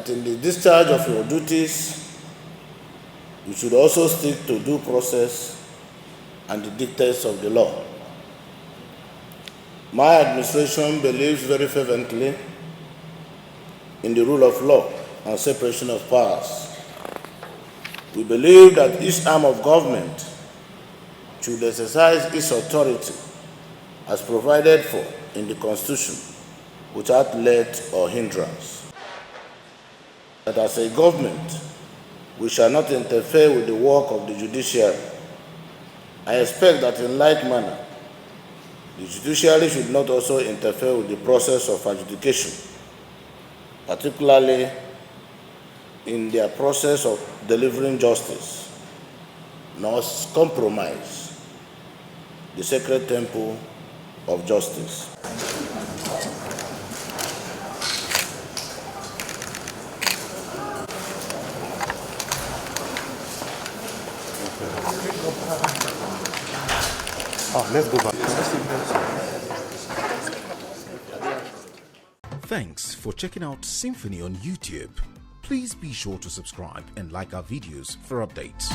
that in the discharge of your duties, you should also stick to due process and the dictates of the law. My administration believes very fervently in the rule of law and separation of powers. We believe that each arm of government should exercise its authority as provided for in the Constitution without let or hindrance. That as a government, we shall not interfere with the work of the judiciary. I expect that in like manner, the judiciary should not also interfere with the process of adjudication, particularly in their process of delivering justice, nor compromise the sacred temple of justice. Let's go back. Thanks for checking out Symphony on YouTube. Please be sure to subscribe and like our videos for updates.